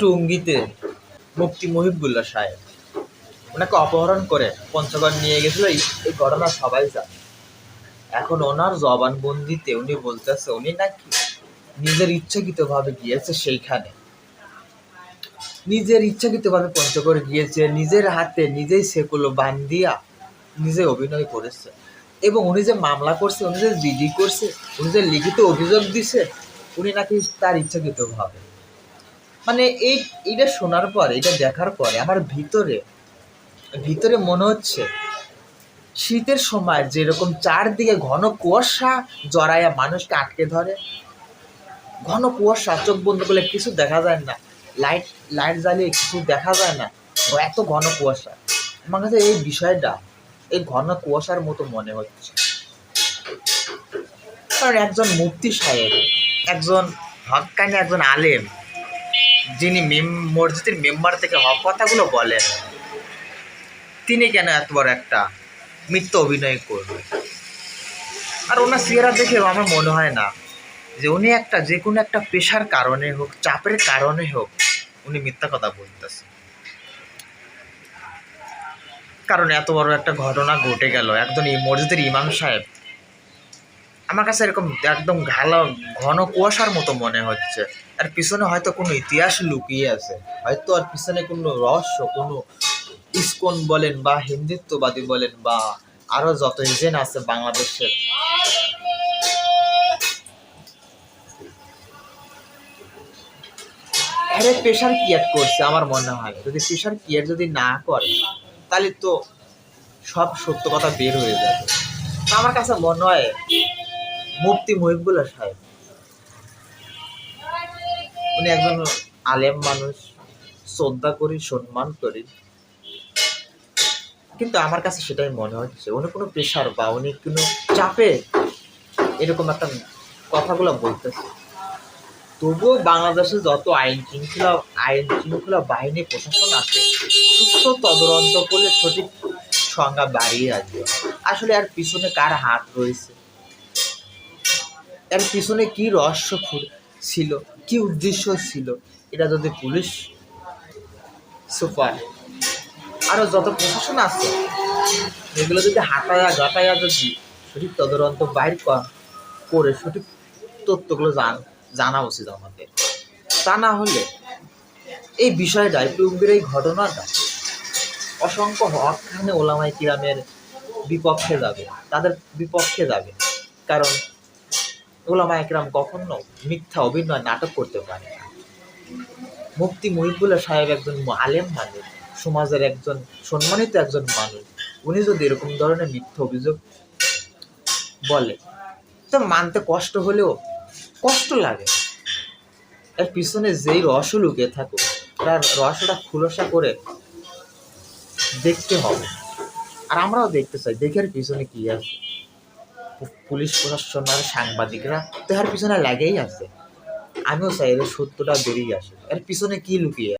টঙ্গীতে মুফতি মুহিবুল্লাহ সাহেব ওনাকে অপহরণ করে পঞ্চগড় নিয়ে গেছিল। এই ঘটনা সবাই জানে। এখন ওনার জবানবন্দিতে উনি বলতেছে উনি নাকি নিজের ইচ্ছাকৃতভাবে গিয়েছে সেইখানে, নিজের ইচ্ছাকৃতভাবে পঞ্চগড় গিয়েছে, নিজের হাতে নিজেই সেগুলো বান্ধিয়া নিজে অভিনয় করেছে। এবং উনি যে মামলা করছে, উনি যে জিডি করছে, উনি যে লিখিত অভিযোগ দিছে, উনি নাকি তার ইচ্ছাকৃতভাবে। মানে এইটা শোনার পর, এটা দেখার পরে আমার ভিতরে মনে হচ্ছে শীতের সময় যেরকম চারদিকে ঘন কুয়াশা জড়াইয়া মানুষকে আটকে ধরে, ঘন কুয়াশা, চোখ বন্ধ করলে কিছু দেখা যায় না, লাইট জ্বালিয়ে কিছু দেখা যায় না, এত ঘন কুয়াশা। আমার কাছে এই বিষয়টা এই ঘন কুয়াশার মতো মনে হচ্ছে। কারণ একজন মুফতি সাহেব, একজন হক্কানি, একজন আলেম, যিনি মসজিদের মেম্বার থেকে হক কথাগুলো বলেন, তিনি কেন এত বড় একটা মিথ্যা অভিনয় করবে? আর ওনার চেহারা দেখেও আমার মনে হয় না যে উনি যে কোনো একটা পেশার কারণে হোক, চাপের কারণে হোক, উনি মিথ্যা কথা বলতেছে। কারণ এত বড় একটা ঘটনা ঘটে গেল, একজন এই মসজিদের ইমাম সাহেব, আমার কাছে এরকম একদম ঘন কুয়াশার মতো মনে হচ্ছে। আর পিছনে হয়তো কোনো ইতিহাস লুকিয়ে আছে, হয়তো আর পিছনে কোনো রহস্য, কোনো ইসকন বলেন বা হিন্দুত্ববাদী বলেন বা আরো যত এজেন্ট আছে বাংলাদেশের, আরে প্রেশার ক্রিয়েট করছে। আমার মনে হয় যদি প্রেশার ক্রিয়েট যদি না করে, তাহলে তো সব সত্য কথা বের হয়ে যাবে। আমার কাছে মনে হয় মুফতি মুহিবুল্লাহ সাহেব উনি একজন আলেম মানুষ, শ্রদ্ধা করি, সম্মান করি, কিন্তু আমার কাছে সেটাই মনে হচ্ছে উনি কোনো প্রেশার বা উনি কোনো চাপে এরকম একটা কথাগুলো বলতেছে। তবুও বাংলাদেশে যত আইন শৃঙ্খলা বাহিনী, প্রশাসন আছে, সুস্থ তদন্ত করলে সঠিক সংজ্ঞা বাড়িয়ে আসবে। আসলে এর পিছনে কার হাত রয়েছে, এর পিছনে কি রহস্য ছিল, কি উদ্দেশ্য ছিল, এটা যদি পুলিশ সুপার আরো যত প্রশাসন আছে এগুলো যদি ঘাটায়া যদি সঠিক তদন্ত বাইর করে সঠিক তথ্যগুলো জানা উচিত আমাদের। তা না হলে এই বিষয়টা, টুঙ্গির এই ঘটনাটা অসংখ্য হকখানে ওলামায়ে কিরামের বিপক্ষে যাবে, তাদের বিপক্ষে যাবে। কারণ ওলামায়ে কিরাম কখনো মিথ্যা অভিনয়, নাটক করতে পারে না। মুফতি মুহিবুল্লাহ সাহেব একজন আলেম মানুষ, সমাজের একজন সম্মানিত একজন মানুষ, উনি যদি এরকম ধরনের মিথ্যা অভিযোগ বলে, তো মানতে কষ্ট হলেও কষ্ট লাগে। এর পিছনে যেই রহস্য লুকিয়ে থাকুক, তার রহস্যটা খুলাসা করে দেখতে হবে। আর আমরাও দেখতে চাই, দেখে পিছনে কি আছে। পুলিশ প্রশাসন আর সাংবাদিকরা তো এর পিছনে লাগেই আছে। আমিও চাই এর সত্যটা বেরিয়ে আসে, এর পিছনে কি লুকিয়ে